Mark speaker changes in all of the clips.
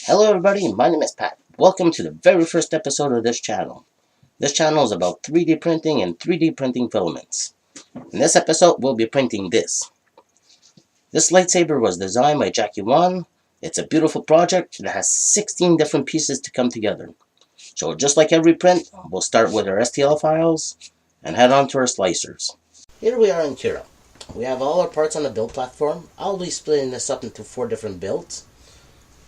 Speaker 1: Hello everybody, my name is Pat. Welcome to the very first episode of this channel. This channel is about 3D printing and 3D printing filaments. In this episode, we'll be printing this. This lightsaber was designed by Jacky Wan. It's a beautiful project that has 16 different pieces to come together. So just like every print, we'll start with our STL files and head on to our slicers. Here we are in Kira. We have all our parts on the build platform. I'll be splitting this up into 4 different builds.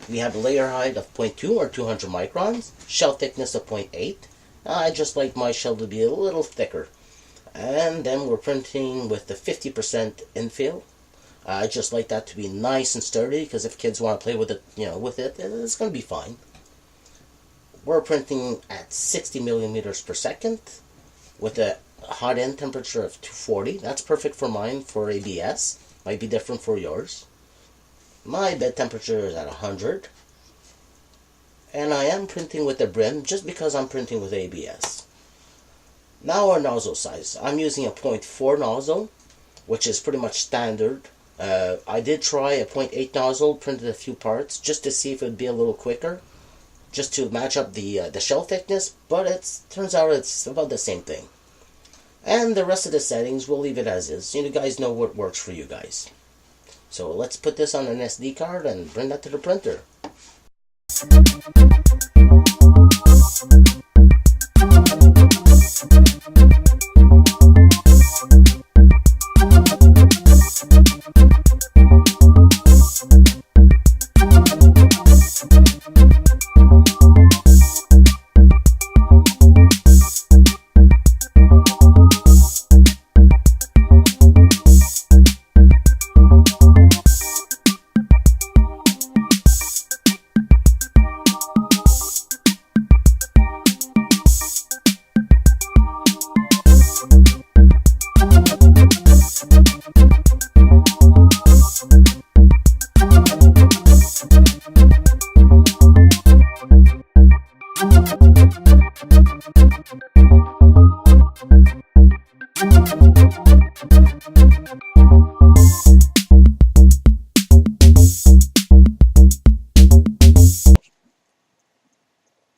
Speaker 1: We have a layer height of 0.2 or 200 microns, shell thickness of 0.8. I just like my shell to be a little thicker. And then we're printing with the 50% infill. I just like that to be nice and sturdy, because if kids want to play with it, it's going to be fine. We're printing at 60 millimeters per second with a hot end temperature of 240. That's perfect for mine for ABS. Might be different for yours. My bed temperature is at 100, and I am printing with the brim just because I'm printing with ABS. Now our nozzle size. I'm using a 0.4 nozzle, which is pretty much standard. I did try a 0.8 nozzle, printed a few parts just to see if it would be a little quicker, just to match up the shell thickness, but it turns out it's about the same thing. And the rest of the settings, we'll leave it as is. You guys know what works for you guys. So let's put this on an SD card and bring that to the printer.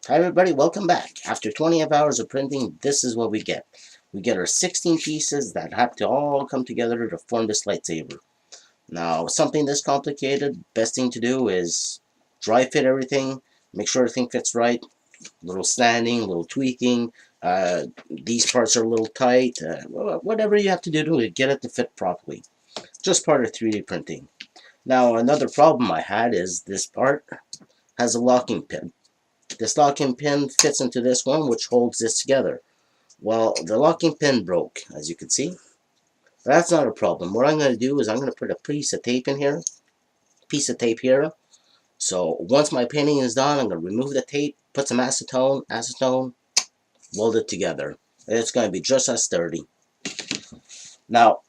Speaker 1: Hi everybody, welcome back. After 20 hours of printing, this is what we get. We get our 16 pieces that have to all come together to form this lightsaber. Now, something this complicated, best thing to do is dry fit everything, make sure everything fits right, little sanding, little tweaking, these parts are a little tight, whatever you have to do to get it to fit properly. Just part of 3D printing. Now, another problem I had is this part has a locking pin. This locking pin fits into this one, which holds this together. Well, the locking pin broke, as you can see. But that's not a problem. What I'm going to do is I'm going to put a piece of tape in here. So once my painting is done, I'm going to remove the tape, put some acetone, weld it together. It's going to be just as sturdy. Now,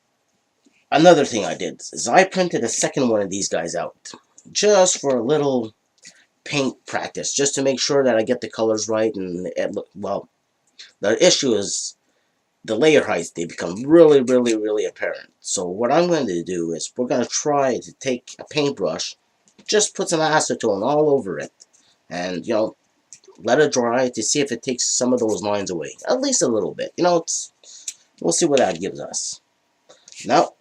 Speaker 1: another thing I did is I printed a second one of these guys out. Just for a little paint practice, just to make sure that I get the colors right. And it look well. The issue is the layer heights. They become really apparent. So what I'm going to do is we're going to try to take a paintbrush, just put some acetone all over it, and let it dry to see if it takes some of those lines away, at least a little bit. We'll see what that gives us. Now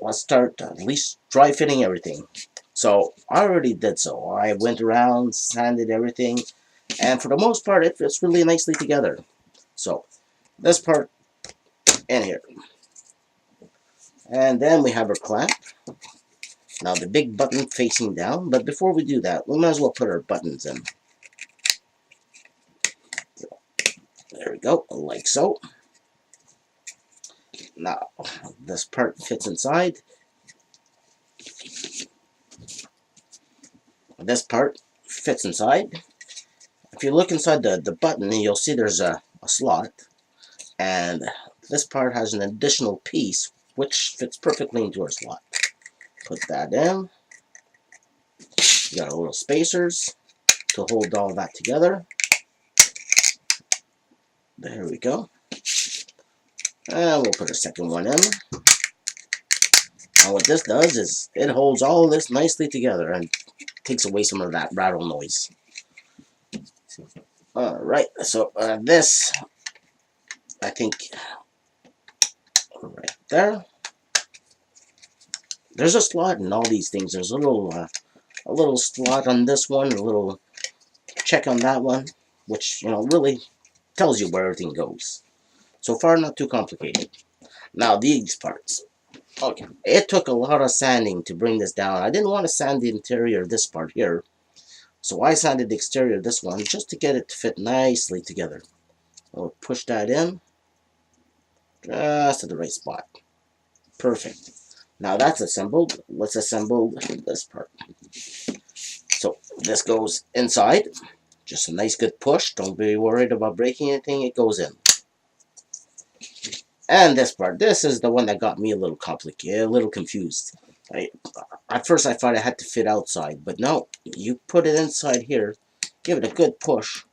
Speaker 1: let's start at least dry fitting everything. So I already did so. I went around, sanded everything, and for the most part it fits really nicely together. So this part in here. And then we have our clamp. Now the big button facing down, but before we do that, we might as well put our buttons in. There we go, like so. Now this part fits inside. This part fits inside. If you look inside the button, you'll see there's a slot, and this part has an additional piece which fits perfectly into our slot. Put that in. You got a little spacers to hold all that together. There we go. And we'll put a second one in. And what this does is it holds all this nicely together. And takes away some of that rattle noise. Alright, so this, I think, right there. There's a slot in all these things. There's a little slot on this one, a little check on that one, which, you know, really tells you where everything goes. So far, not too complicated. Now, these parts. Okay, it took a lot of sanding to bring this down. I didn't want to sand the interior of this part here, so I sanded the exterior of this one just to get it to fit nicely together. I'll push that in just at the right spot. Perfect. Now that's assembled. Let's assemble this part. So this goes inside. Just a nice good push. Don't be worried about breaking anything. It goes in. And this part. This is the one that got me a little complicated, a little confused. At first I thought it had to fit outside, but no. You put it inside here. Give it a good push.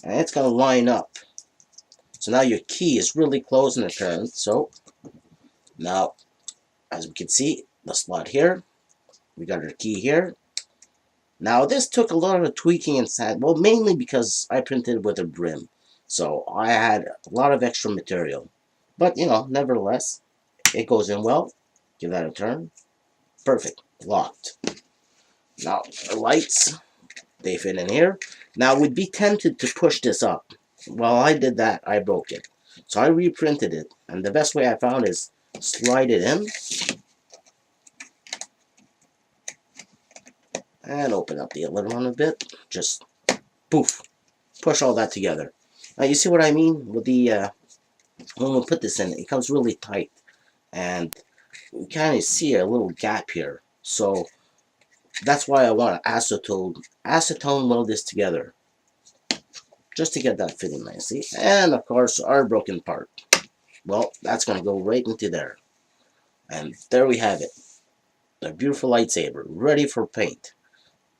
Speaker 1: And it's going to line up. So now your key is really close in the turn. So now, as we can see, the slot here. We got our key here. Now this took a lot of tweaking and sand. Well, mainly because I printed with a brim. So I had a lot of extra material. But, you know, nevertheless, it goes in well. Give that a turn. Perfect. Locked. Now, the lights, they fit in here. Now, we'd be tempted to push this up. Well, I did that. I broke it. So I reprinted it. And the best way I found is slide it in. And open up the lid one a bit. Just poof. Push all that together. Now, you see what I mean? With the, when we put this in, it comes really tight. And we kind of see a little gap here. So that's why I want to acetone weld this together. Just to get that fitting nicely. And of course, our broken part. Well, that's going to go right into there. And there we have it. A beautiful lightsaber, ready for paint.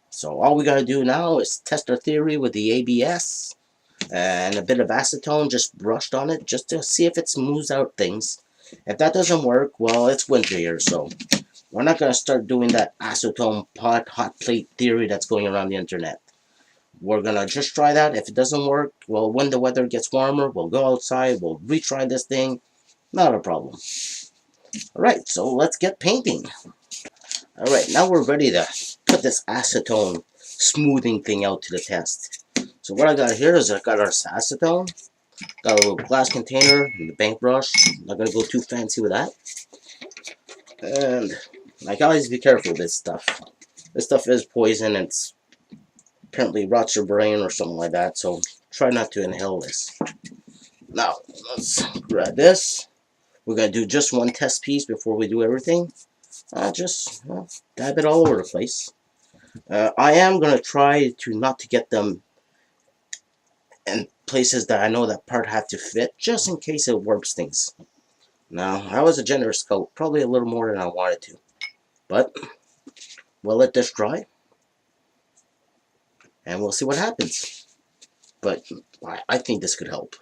Speaker 1: So all we got to do now is test our theory with the ABS. And a bit of acetone just brushed on it, just to see if it smooths out things. If that doesn't work, well, it's winter here, so we're not going to start doing that acetone pot hot plate theory that's going around the internet. We're going to just try that. If it doesn't work, well, when the weather gets warmer, we'll go outside, we'll retry this thing. Not a problem. Alright, so let's get painting. Alright, now we're ready to put this acetone smoothing thing out to the test. So what I got here is I got our acetone. Got a little glass container and the paintbrush. Not going to go too fancy with that. And like, always be careful with this stuff. This stuff is poison. It's apparently rots your brain or something like that. So try not to inhale this. Now, let's grab this. We're going to do just one test piece before we do everything. Just dab it all over the place. I am going to try to not to get them in places that I know that part have to fit, just in case it warps things. Now, I was a generous coat, probably a little more than I wanted to. But we'll let this dry. And we'll see what happens. But I think this could help.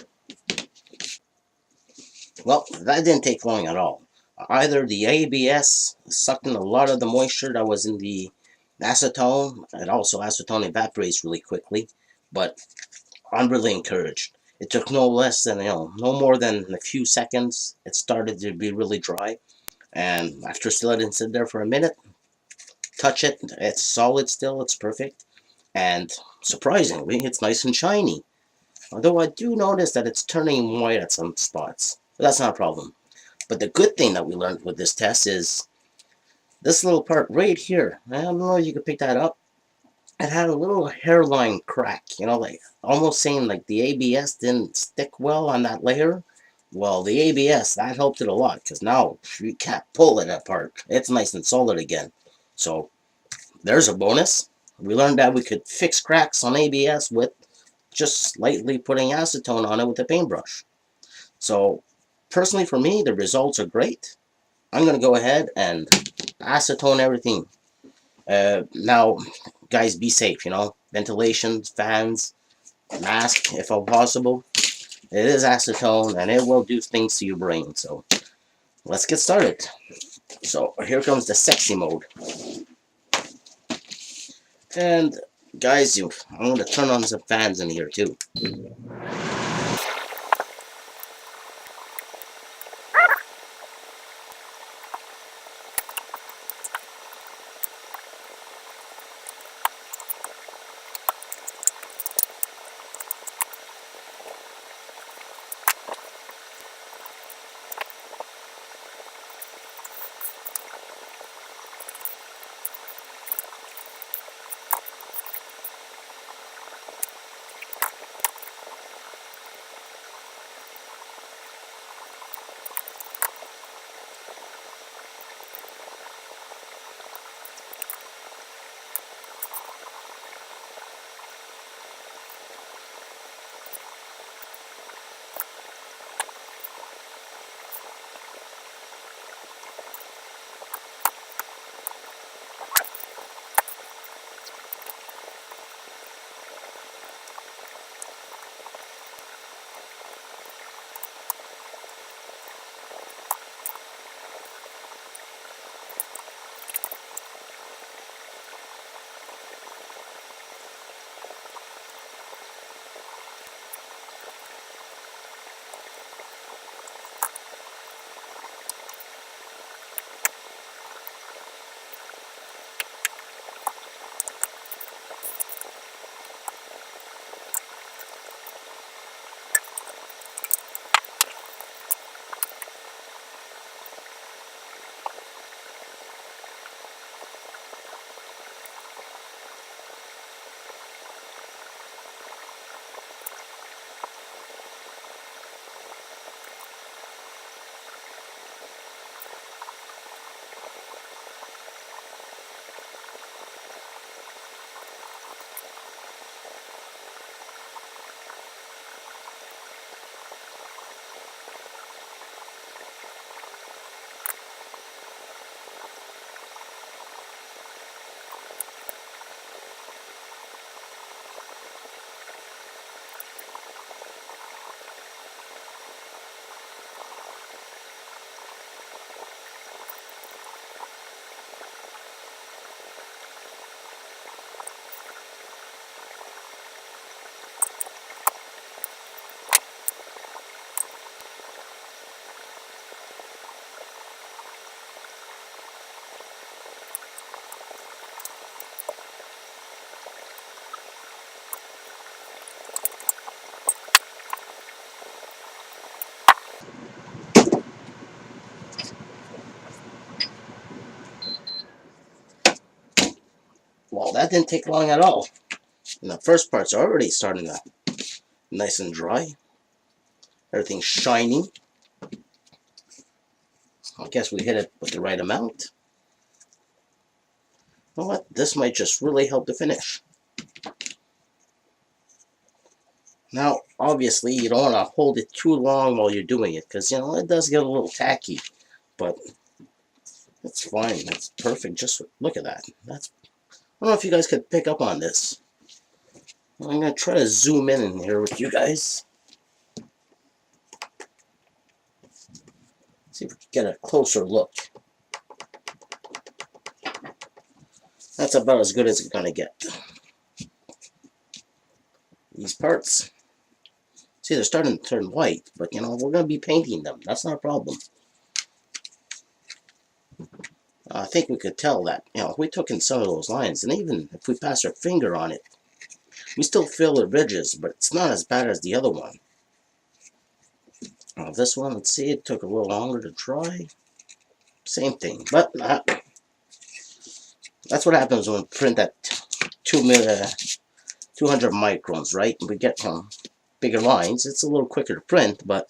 Speaker 1: Well, that didn't take long at all. Either the ABS sucked in a lot of the moisture that was in the acetone, and also acetone evaporates really quickly, but I'm really encouraged. It took no less than, no more than a few seconds. It started to be really dry, and after letting it sit there for a minute, touch it, it's solid still, it's perfect, and surprisingly, it's nice and shiny. Although I do notice that it's turning white at some spots, but that's not a problem. But the good thing that we learned with this test is this little part right here. I don't know if you can pick that up. It had a little hairline crack, like almost saying like the ABS didn't stick well on that layer. Well, the ABS, that helped it a lot, because now you can't pull it apart. It's nice and solid again. So there's a bonus. We learned that we could fix cracks on ABS with just slightly putting acetone on it with a paintbrush. So personally for me, the results are great. I'm going to go ahead and acetone everything. Now, guys, be safe, ventilation, fans, mask if possible. It is acetone and it will do things to your brain. So let's get started. So here comes the sexy mode. And guys, I'm going to turn on some fans in here too. Well, that didn't take long at all. And the first part's already starting to nice and dry. Everything's shiny. I guess we hit it with the right amount. You know what? This might just really help the finish. Now, obviously, you don't want to hold it too long while you're doing it, because, you know, it does get a little tacky. But that's fine. That's perfect. Just look at that. I don't know if you guys could pick up on this. I'm going to try to zoom in here with you guys. See if we can get a closer look. That's about as good as it's going to get. These parts, see, they're starting to turn white, but, you know, we're going to be painting them. That's not a problem. I think we could tell that, you know, if we took in some of those lines, and even if we pass our finger on it, we still feel the ridges, but it's not as bad as the other one. This one, let's see, it took a little longer to dry. Same thing, but that's what happens when we print at 200 microns, right? We get bigger lines. It's a little quicker to print, but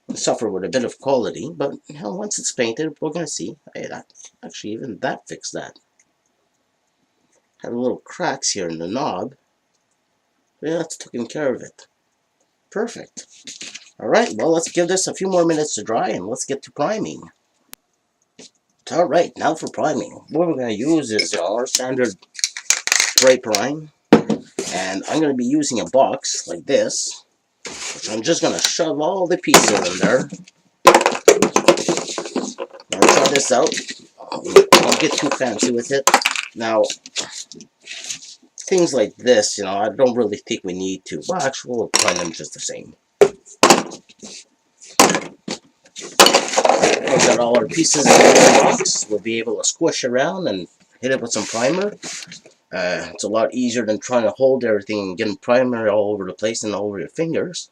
Speaker 1: we suffer with a bit of quality. But, you know, once it's painted, we're going to see. Hey, actually, even that fixed that. Had a little cracks here in the knob. Yeah, that's taking care of it. Perfect. Alright, well, let's give this a few more minutes to dry and let's get to priming. Alright, now for priming. What we're going to use is our standard spray prime. And I'm going to be using a box like this, which I'm just going to shove all the pieces in there. Now try this out. Don't get too fancy with it. Now, things like this, you know, I don't really think we need to. Well, actually, we'll prime them just the same. We've got all our pieces in the box. We'll be able to squish around and hit it with some primer. It's a lot easier than trying to hold everything and getting primer all over the place and all over your fingers.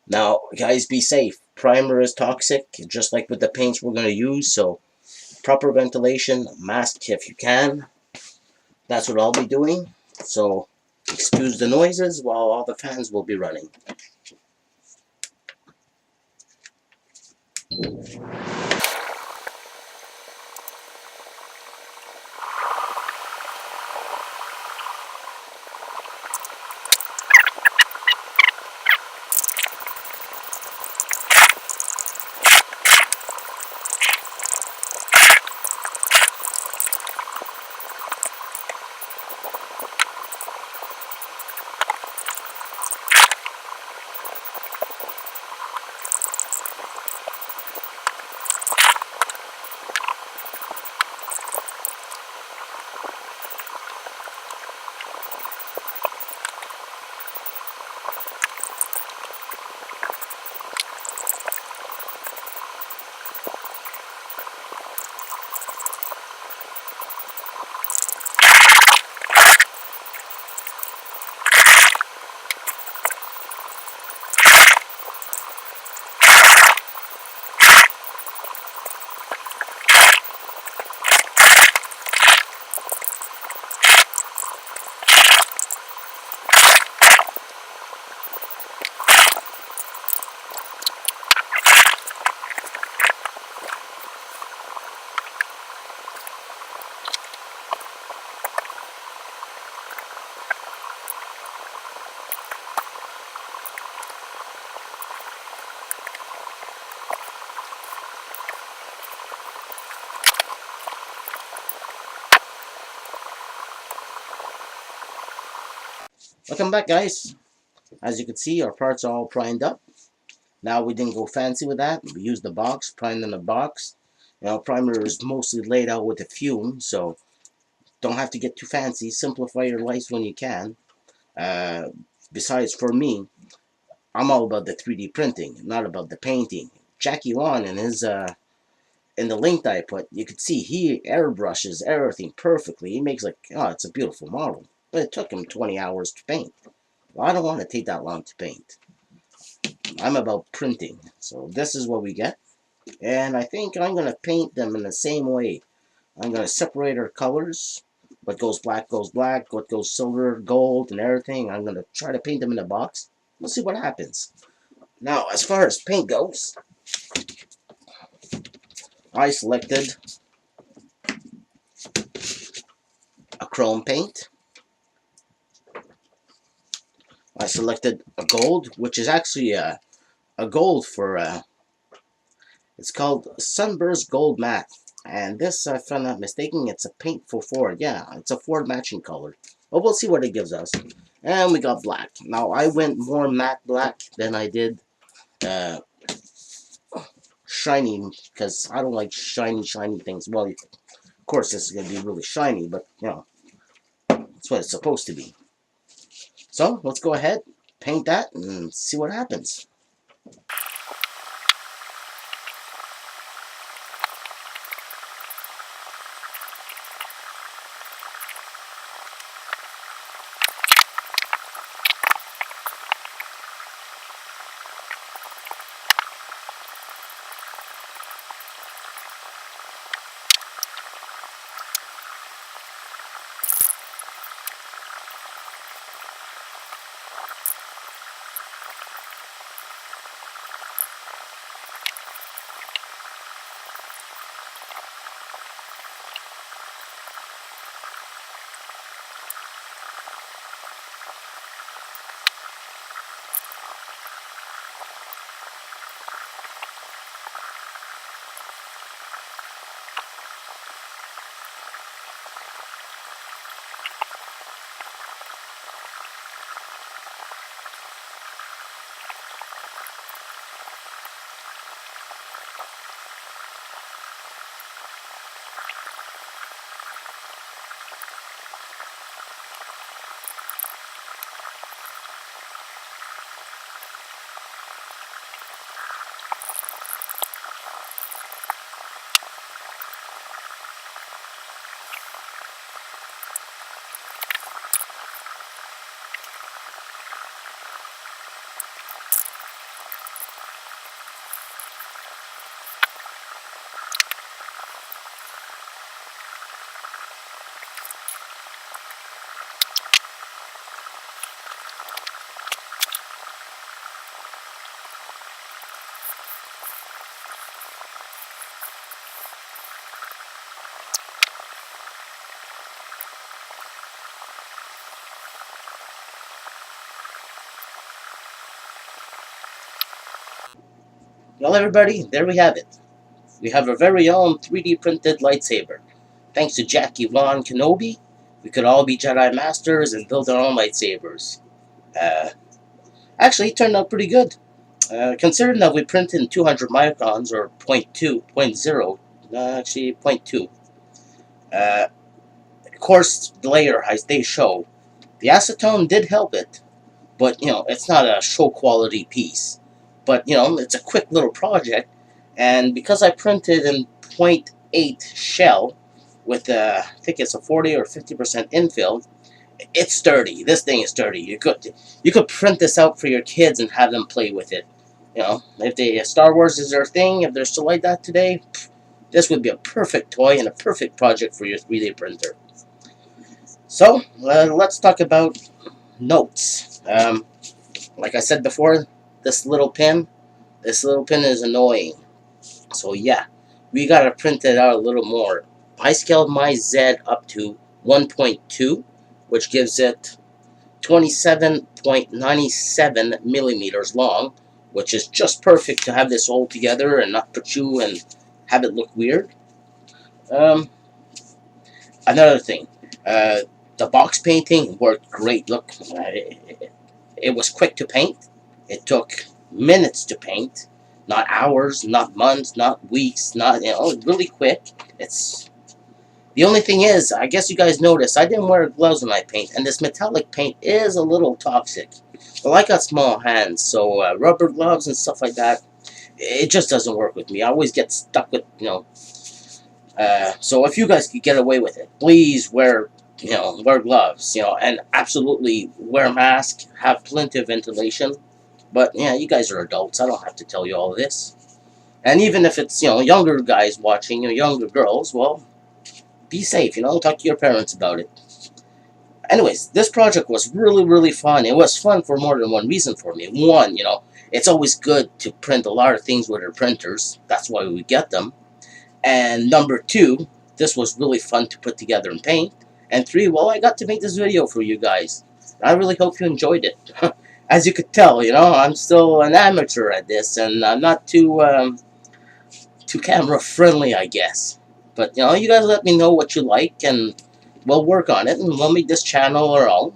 Speaker 1: Now, guys, be safe. Primer is toxic, just like with the paints we're going to use, so proper ventilation, mask if you can. That's what I'll be doing. So, excuse the noises while all the fans will be running. Welcome back, guys. As you can see, our parts are all primed up. Now, we didn't go fancy with that. We used the box, primed in the box. You know, primer is mostly laid out with a fume, so don't have to get too fancy. Simplify your life when you can. Uh, Besides, for me, I'm all about the 3D printing, not about the painting. Jacky Wan in his in the link that I put, you could see he airbrushes everything perfectly. He makes like, oh, it's a beautiful model. But it took him 20 hours to paint. Well, I don't want to take that long to paint. I'm about printing. So this is what we get. And I think I'm going to paint them in the same way. I'm going to separate our colors. What goes black, what goes silver, gold, and everything. I'm going to try to paint them in a box. We'll see what happens. Now, as far as paint goes, I selected a chrome paint. I selected a gold, which is actually a gold for, it's called Sunburst Gold Matte. And this, if I'm not mistaken, it's a paint for Ford. Yeah, it's a Ford matching color. But we'll see what it gives us. And we got black. Now, I went more matte black than I did shiny, because I don't like shiny things. Well, of course, this is going to be really shiny, but, you know, that's what it's supposed to be. So, let's go ahead, paint that, and see what happens. Well, everybody, there we have it. We have our very own 3D printed lightsaber. Thanks to Jacky Wan Kenobi, we could all be Jedi Masters and build our own lightsabers. Uh, Actually, it turned out pretty good. Considering that we printed in 200 microns, or point 0.2, point 0, actually point 0.2. Of course, the layer height they show. The acetone did help it, but it's not a show quality piece. But it's a quick little project, and because I printed in point 0.8 shell with I think it's a 40 or 50% infill, it's sturdy. This thing is sturdy. You could print this out for your kids and have them play with it. If Star Wars is their thing, if they're still like that today, this would be a perfect toy and a perfect project for your 3D printer. So let's talk about notes. Like I said before, this little pin is annoying. So yeah, we gotta print it out a little more. I scaled my Z up to 1.2, which gives it 27.97 millimeters long, which is just perfect to have this all together and not put you and have it look weird. Another thing, the box painting worked great. Look, it was quick to paint. It took minutes to paint, not hours, not months, not weeks, not really quick. It's the only thing is, I guess you guys noticed, I didn't wear gloves when I paint, and this metallic paint is a little toxic. Well, I got small hands, so rubber gloves and stuff like that, it just doesn't work with me. I always get stuck with, so if you guys could get away with it, please wear gloves, and absolutely wear a mask, have plenty of ventilation. But, yeah, you guys are adults. I don't have to tell you all of this. And even if it's, younger guys watching, younger girls, well, be safe, talk to your parents about it. Anyways, this project was really, really fun. It was fun for more than one reason for me. One, it's always good to print a lot of things with our printers. That's why we get them. And number two, this was really fun to put together and paint. And three, well, I got to make this video for you guys. I really hope you enjoyed it. As you could tell, I'm still an amateur at this, and I'm not too camera friendly, I guess. But you guys let me know what you like, and we'll work on it, and we'll make this channel our own.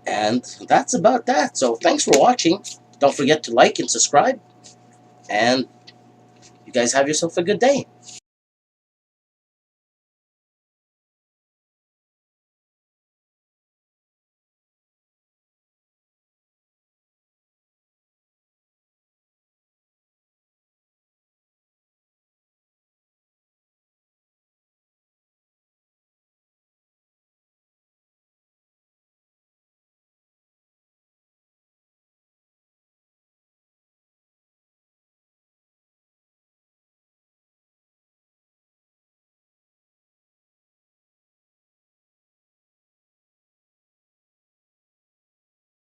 Speaker 1: And that's about that. So thanks for watching. Don't forget to like and subscribe, and you guys have yourself a good day.